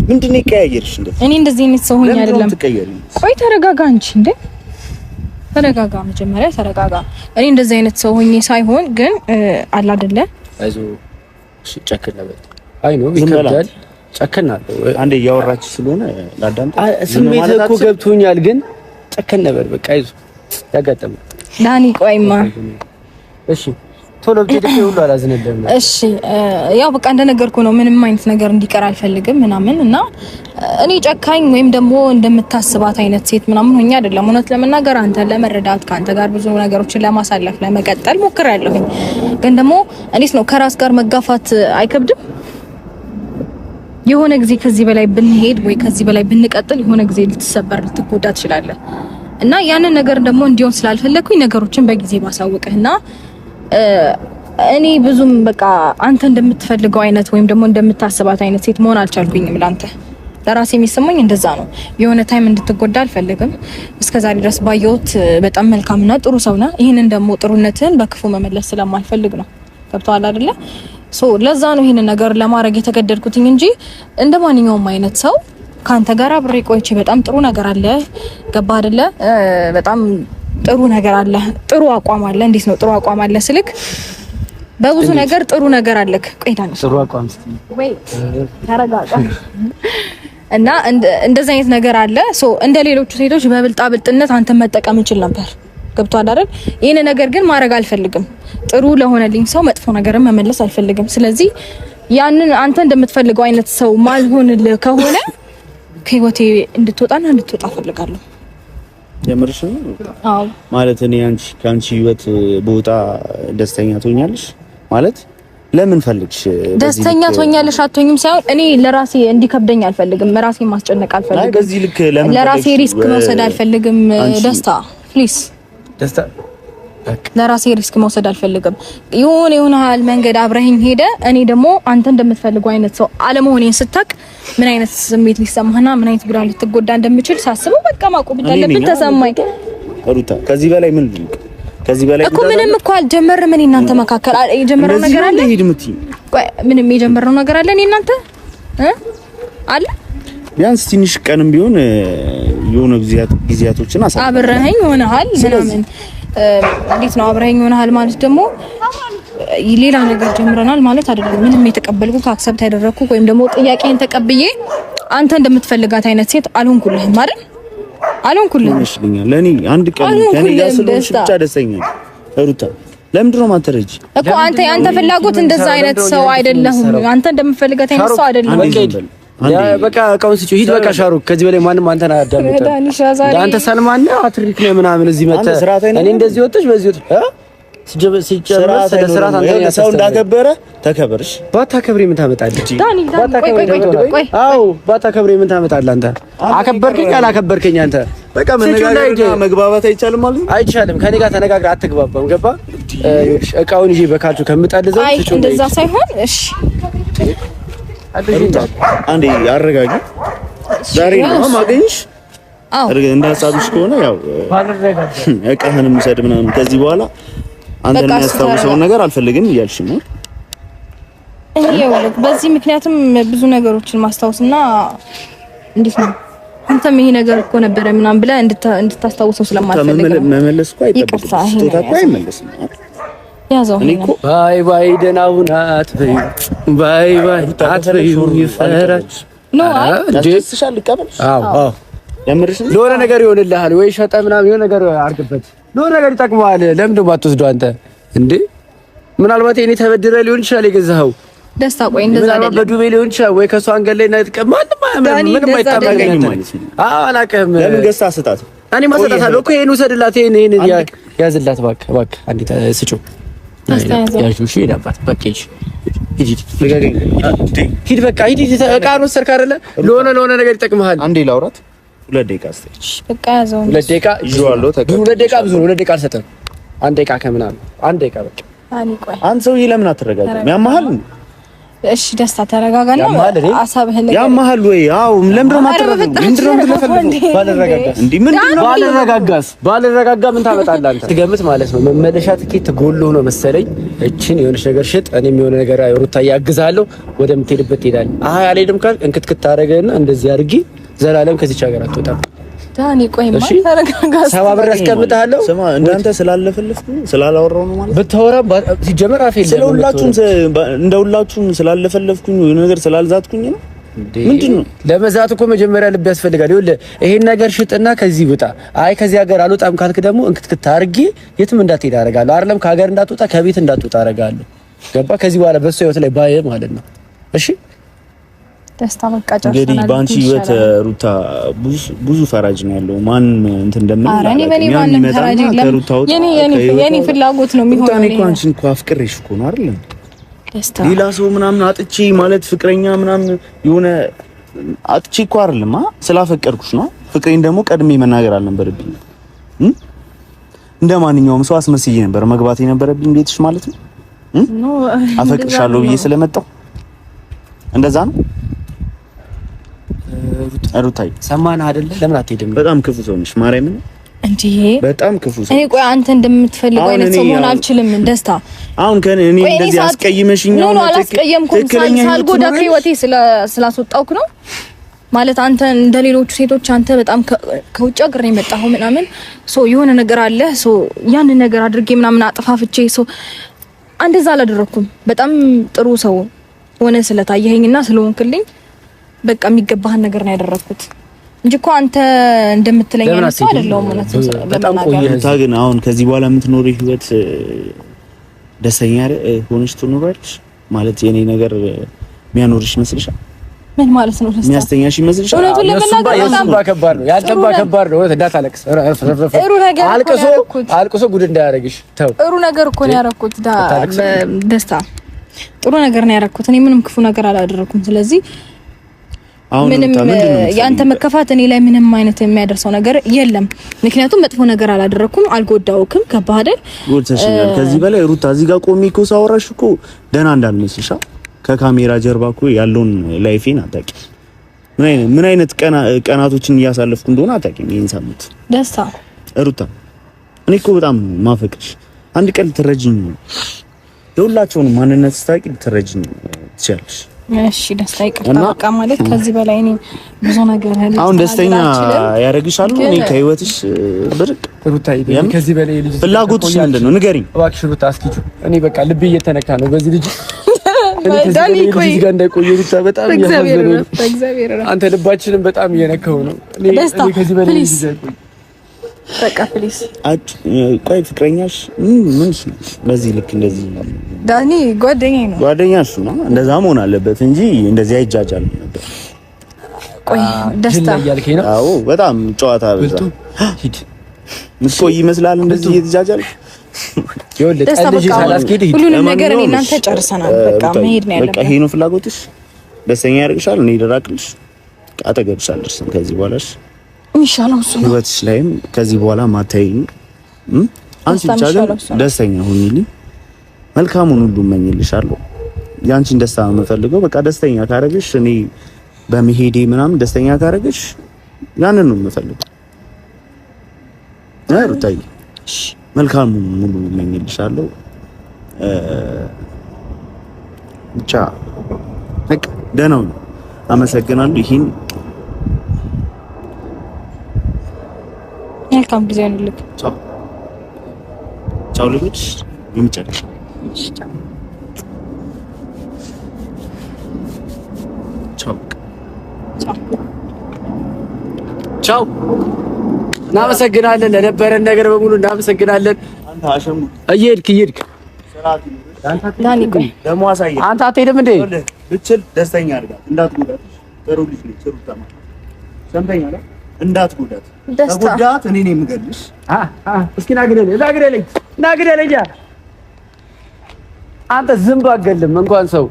ምንድነው ይቀያየርሽ? እኔ እንደዚህ አይነት ሰው ሆኜ አይደለም። ቆይ ተረጋጋ አንቺ እንዴ ተረጋጋ፣ መጀመሪያ ተረጋጋ። እኔ እንደዚህ አይነት ሰው ሆኜ ሳይሆን ግን አለ አይደለ? አይዞህ እሺ፣ ጨክን ነበር። አይ ነው ይከብዳል። ጨክን አለው አንዴ እያወራች ስለሆነ ላዳምጥ። ስሜት እኮ ገብቶኛል፣ ግን ጨክን ነበር። በቃ አይዞህ ያጋጠመ ዳኒ። ቆይማ እሺ ቶሎ ብትደክ ሁሉ አላዝነለም። እሺ ያው በቃ እንደነገርኩ ነው። ምንም አይነት ነገር እንዲቀር አልፈልግም ምናምን እና እኔ ጨካኝ ወይም ደግሞ እንደምታስባት አይነት ሴት ምናምን ሆኜ አይደለም። እውነት ለመናገር አንተ ለመረዳት ካንተ ጋር ብዙ ነገሮችን ለማሳለፍ ለመቀጠል ሞክሬያለሁኝ። ግን ደግሞ እንዴት ነው ከራስ ጋር መጋፋት አይከብድም? የሆነ ጊዜ ከዚህ በላይ ብንሄድ ወይ ከዚህ በላይ ብንቀጥል የሆነ ጊዜ ልትሰበር ልትጎዳ ትችላለህ። እና ያንን ነገር ደግሞ እንዲሆን ስላልፈለኩኝ ነገሮችን በጊዜ ማሳወቅህና እኔ ብዙም በቃ አንተ እንደምትፈልገው አይነት ወይም ደግሞ እንደምታስባት አይነት ሴት መሆን አልቻልኩኝም። ላንተ ለራሴ የሚሰማኝ እንደዛ ነው። የሆነ ታይም እንድትጎዳ አልፈልግም። እስከዛሬ ድረስ ባየሁት በጣም መልካምና ጥሩ ሰው ነህ። ይሄንን ደግሞ ጥሩነትን በክፉ መመለስ ስለማልፈልግ ነው። ገብቶሃል አይደለ? ለዛ ነው ይሄንን ነገር ለማድረግ የተገደድኩትኝ እንጂ እንደ ማንኛውም አይነት ሰው ካንተ ጋር አብሬ ቆይቼ በጣም ጥሩ ነገር አለ። ገባ አይደለ? በጣም ጥሩ ነገር አለ። ጥሩ አቋም አለ። እንዴት ነው ጥሩ አቋም አለ ስልክ በብዙ ነገር ጥሩ ነገር አለክ። ቆይ ዳንሽ ጥሩ አቋም እስቲ ወይ ተረጋጋ። እና እንደዚህ አይነት ነገር አለ። እንደ ሌሎቹ ሴቶች በብልጣ ብልጥነት አንተ መጠቀም እንችል ነበር። ገብቷል አይደል? ይሄን ነገር ግን ማድረግ አልፈልግም። ጥሩ ለሆነልኝ ሰው መጥፎ ነገርን መመለስ አልፈልግም። ስለዚህ ያንን አንተ እንደምትፈልገው አይነት ሰው ማልሆንልህ ከሆነ ከህይወቴ እንድትወጣና እንድትወጣ ፈልጋለሁ። የምርሽ ነው? አዎ። ማለት እኔ ካንቺ ህይወት ቦታ ደስተኛ ትሆኛለሽ ማለት ለምን ፈልግሽ? ደስተኛ ትሆኛለሽ አትሆኝም ሳይሆን እኔ ለራሴ እንዲከብደኝ አልፈልግም። ራሴን ማስጨነቅ አልፈልግም። በዚህ ልክ ለምን ለራሴ ሪስክ መውሰድ አልፈልግም። ደስታ ፕሊዝ ደስታ ለራሴ ሪስክ መውሰድ አልፈልግም። የሆነ ሀል መንገድ አብረኸኝ ሄደ እኔ ደግሞ አንተ እንደምትፈልገው አይነት ሰው አለመሆኔን ስታቅ ምን አይነት ስሜት ሊሰማህና ምን አይነት ጉዳት ልትጎዳ እንደምችል ሳስበው በቃ ማቆም እንዳለብን ተሰማኝ። ሩታ ከዚህ በላይ ምን ልክ ከዚህ በላይ እኮ ምንም እኮ አልጀመርም። እኔ እናንተ መካከል የጀመረው ነገር አለ። ምንም የጀመረው ነገር አለ። እኔ እናንተ አለ ቢያንስ ትንሽ ቀንም ቢሆን የሆነ ጊዜያቶችን አብረኸኝ ሆነሃል ምናምን እንዴት ነው አብረኸኝ ሆነሃል ማለት ደግሞ ሌላ ነገር ጀምረናል ማለት አይደለም። ምንም የተቀበልኩ አክሰፕት ያደረኩ ወይም ደግሞ ጥያቄን ተቀብዬ አንተ እንደምትፈልጋት አይነት ሴት አልሆንኩልህም አይደል? አልሆንኩልህም። ለኔ አንድ ቀን ከኔ ጋር ስለሆንሽ ብቻ ደስተኛ ነኝ ሩታ። ለምንድን ነው ማትረጂ እኮ አንተ ፍላጎት እንደዛ አይነት ሰው አይደለሁም። አንተ እንደምትፈልጋት አይነት ሰው አይደለም። በቃ እቃውን ስጪው ሂድ። በቃ ሻሩክ ከዚህ በላይ ማንም አንተን አያዳምጥም። አንተ ሰልማን ነው አትሪክ ነው ምናምን እዚህ መጣ እኔ እንደዚህ ወጥሽ በዚህ ወጥ ሲጀምር ስለ ስርዓት አንተ ሰው እንዳከበረ ተከበርሽ። ባታከብሪ ምን ታመጣለህ? ዳኒ ቆይ አዎ ባታከብሪ ምን ታመጣለህ? አንተ አከበርከኝ አላከበርከኝ አንተ በቃ መግባባት አይቻልም ማለት ነው። አይቻልም። ከኔ ጋር ተነጋግረህ አትግባባም። ገባ? እቃውን ይዤ በካልቹ ከምጣልዘው ትጮህ እንደዛ ሳይሆን እሺ አንዴ አረጋጊ። ዛሬ ነው ማገኝሽ። አዎ እንዳሳብሽ ከሆነ ያው እቃህንም ሰድ ምናምን ከዚህ በኋላ አንተን የሚያስታውሰውን ነገር አልፈልግም እያልሽ ነው። ይሄው በዚህ ምክንያቱም ብዙ ነገሮችን ማስታወስና እንዴት ነው አንተም ይሄ ነገር እኮ ነበረ ምናምን ብለህ እንድታስታውሰው ስለማልፈልግ ነው። መመለስ እኮ አይጠበቅም። ስጦታ እኮ አይመለስም። ያዘው ባይ ባይ ደህና ሁን አትበይው። ባይ ባይ አትበይው ይፈራች ነው አትደስሻል። ልቀበልሽ? አዎ የምርሽ ለሆነ ነገር ይሆንልሃል ወይ ሸጠ ምናምን የሆነ ነገር አድርግበት። ለሆነ ነገር ይጠቅመዋል። ለምን ደግሞ አትወስደው አንተ እንዴ? ምናልባት እኔ ተበድረ ሊሆን ይችላል የገዛኸው ደስታ። ቆይ እንደዛ አይደለም በዱቤ ሊሆን ይችላል ወይ ከሷ አንገል ላይ ነጥቀም ምንም አይጣበቀኝም ማለት ነው። አላውቅም። ለምን ገዝታ ስጣት? እኔ ማሰጣታለሁ እኮ ይሄን ውሰድላት። ይሄን ያዝላት እባክህ አንዴ ስጪው። ያሹሽ ይላባት በቃ ሂድ በቃ ሂድ። እቃውን ወሰድክ አይደለ? ለሆነ ነገር ይጠቅምሃል። አንዴ ላውራት 2 ደቂቃ አስተች በቃ ያዘው 2 ደቂቃ ይዤዋለሁ። 2 ደቂቃ ብዙ ነው። 2 ደቂቃ አልሰጠም። 1 ደቂቃ ከምናምን 1 ደቂቃ በቃ። አኒ ቆይ አንተ ሰውዬ ለምን አትረጋጋም? ያማሃል እሺ ደስታ ተረጋጋና አሳብህን ነገር ያማሃል ወይ? አዎ ለምንድን ነው ማትረጋጋው? ምንድን ነው የምትፈልገው? ባልረጋጋ ምን ታመጣለህ አንተ? ትገምት ማለት ነው። መመለሻ ትኬት ጎሎ ነው መሰለኝ። እቺን የሆነች ነገር ሽጥ፣ እኔም የሆነ ነገር ሩታዬ አግዛለሁ፣ ወደምትሄድበት ትሄዳለህ። አይ አልሄድም ካልክ እንክትክት ታደርገህና እንደዚህ አድርጊ ዘላለም ከዚች ሀገር አትወጣም። ዳኒ ቆይማ ተረጋጋ። ሰባብር አስቀምጥሃለሁ። ስማ እንዳንተ ስላልፈለፍኩ ስላላወራው ነው ማለት ብታወራም ሲጀመር አፍ የለም። እንደሁላችሁም ስላልፈለፍኩኝ የሆነ ነገር ስላልዛትኩኝ ነው። ምንድነው ለመዛት እኮ መጀመሪያ ልብ ያስፈልጋል። ይኸውልህ ይሄን ነገር ሽጥና ከዚህ ውጣ። አይ ከዚህ ሀገር አልወጣም ካልክ ደግሞ እንክትክት አድርጌ የትም እንዳትሄድ አደርጋለሁ። አይደለም ከሀገር እንዳትወጣ ከቤት እንዳትወጣ አደርጋለሁ። ገባ? ከዚህ በኋላ በሱ ህይወት ላይ ባየ ማለት ነው። እሺ ደስታ መቃጫ እንግዲህ ባንቺ ህይወት ሩታ ብዙ ፈራጅ ነው ያለው። ማን እንትን እንደምን የኔ ፍላጎት ነው የሚሆነው። እኔ እኮ አንቺን እኮ አፍቅሬሽ እኮ ነው አይደል? ደስታ ሌላ ሰው ምናምን አጥቼ ማለት ፍቅረኛ ምናምን የሆነ አጥቼ እኮ አይደለም ስላፈቀርኩሽ ነው። ፍቅሬን ደግሞ ቀድሜ መናገር አልነበረብኝ። እንደ ማንኛውም ሰው አስመስዬ ነበር መግባት የነበረብኝ ቤትሽ ማለት ነው። አፈቅርሻለሁ ብዬ ስለመጣሁ እንደዛ ነው። ሩታይ ሰማንህ አይደለ? ለምን አትሄድም? በጣም ክፉ ሰው ነሽ ማርያምን። እንዴ በጣም ክፉ ሰው። እኔ ቆይ አንተ እንደምትፈልገው አይነት ሰው መሆን አልችልም። ደስታ አሁን ከኔ እንደዚህ አስቀይመሽኝ ነው አላስቀየምኩም። ሳልጎዳ ከህይወቴ ስላስወጣውክ ነው ማለት አንተ እንደሌሎቹ ሴቶች አንተ በጣም ከውጭ ሀገር ነው የመጣኸው ምናምን ሶ የሆነ ነገር አለ ሶ ያንን ነገር አድርጌ ምናምን አጥፋፍቼ ሶ እንደዛ አላደረኩም። በጣም ጥሩ ሰው ሆነ ስለታየኸኝና ስለሆንክልኝ በቃ የሚገባህን ነገር ነው ያደረኩት እንጂ እኮ አንተ እንደምትለኝ አይነት ሰው አይደለሁም። ማለት ነው በጣም ቆይታ ግን አሁን ከዚህ በኋላ የምትኖሪ ህይወት ደስተኛ ሆነሽ ትኖራለሽ ማለት የኔ ነገር የሚያኖርሽ ይመስልሻል? ምን ማለት ነው? የሚያስተኛሽ ይመስልሻል? እውነቱን ለመናገር በጣም ከባድ ነው። ያልተባ ከባድ ነው። እንዳታለቅስ አልቅሶ ጉድ እንዳያረግሽ ተው። ጥሩ ነገር እኮ ነው ያደረኩት ደስታ ጥሩ ነገር ነው ያደረኩት። እኔ ምንም ክፉ ነገር አላደረኩም። ስለዚህ ምንም ያንተ መከፋት እኔ ላይ ምንም አይነት የሚያደርሰው ነገር የለም። ምክንያቱም መጥፎ ነገር አላደረኩም፣ አልጎዳውክም። ከባህ አይደል? ጎድተሽኛል። ከዚህ በላይ ሩታ እዚህ ጋር ቆሜ እኮ ሳወራሽ እኮ ደህና እንዳልመስልሽ ከካሜራ ጀርባ እኮ ያለውን ላይፌን አታውቂም። ምን አይነት ቀናቶችን እያሳለፍኩ እንደሆነ አታውቂም። ይሄን ሳምንት ደስታ ሩታ እኔ እኮ በጣም ማፈቅርሽ አንድ ቀን ልትረጂኝ የሁላቸውንም ማንነት ስታውቂ ልትረጂኝ ትችያለሽ። እሺ ደስታ ይቅርታ በቃ ማለት ከዚህ በላይ እኔ ብዙ ነገር አሁን ደስተኛ ያደርግሻል። እኔ ከህይወትሽ ብርቅ ሩታዬ ከዚህ በላይ ልጅ ፍላጎትሽ ምንድን ነው ንገሪኝ እባክሽ ሩታ። እስኪ እኔ በቃ ልቤ እየተነካ ነው በዚህ ልጅ ዳኒ ቆይ ልጅ ጋር እንዳይቆይ ሩታ በጣም እግዚአብሔር አንተ ልባችንን በጣም እየነካው ነው። እኔ ከዚህ በላይ ልጅ አይቆይ በቃ ፕሊስ ቆይ ፍቅረኛሽ ምን በዚህ ልክ እንደዚህ ዳኒ ጓደኛሽ ነው እንደዛ መሆን አለበት እንጂ እንደዚህ አይጃጃል ነበር። ቆይ ደስታ ያልከኝ ነው? አዎ በጣም ጨዋታ በዛ ሂድ ምትቆይ ይመስላል እንደዚህ እየተጃጃል ደስታ በቃ ሁሉንም ነገር እኔ እናንተ ጨርሰናል። በቃ መሄድ ነው ያለበት። በቃ ይሄ ነው ፍላጎትሽ? ደስተኛ ያደርግሻል? እኔ ልራቅልሽ አጠገብሽ አልደርስም ከዚህ በኋላሽ ኢንሻአላህ እሱ ነው ህይወትሽ ላይም ከዚህ በኋላ ማታይኝ አንቺ ብቻ ግን ደስተኛ ሁኚልኝ። መልካሙን ሁሉ እመኝልሻለሁ። ያንቺን ደስታ ነው የምፈልገው። በቃ ደስተኛ ካረግሽ እኔ በመሄዴ ምናምን ደስተኛ ካረግሽ ያንን ነው የምፈልገው። ሩታዬ መልካሙን ሙሉ እመኝልሻለሁ። ብቻ በቃ ደህና ሁኚ። አመሰግናለሁ። ይሄን መልካም ጊዜ ይሁንልክ። ቻው ቻው። ልጅ የምጨርሽ ቻው ቻው። እናመሰግናለን ለነበረን ነገር በሙሉ እናመሰግናለን። አንተ አሸሙ እየሄድክ ዳኒ ቆይ ደግሞ አሳየኝ። አንተ አትሄድም እንዴ? ብችል ደስተኛ አድርጋት እንዳትጎዳት። ጥሩ ልጅ ነች ሩታ ማለት ሰምተኛ አይደል? እንዳትጎዳት። ተጎዳት እኔ ነኝ የምገልሽ። እስኪ ናግደለኝ አንተ ዝም ባገልም እንኳን ሰው